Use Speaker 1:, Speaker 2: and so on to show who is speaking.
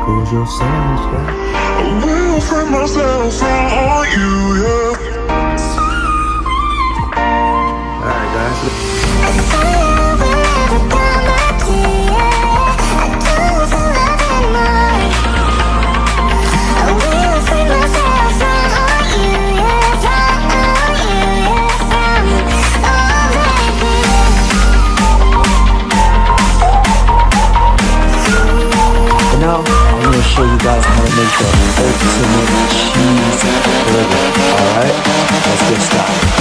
Speaker 1: goes your sunshine.
Speaker 2: I will free myself from you, yeah.
Speaker 1: Alright, guys. Now, I'm going to show you guys how to make the ultimate cheese burger. Alright, let's get started.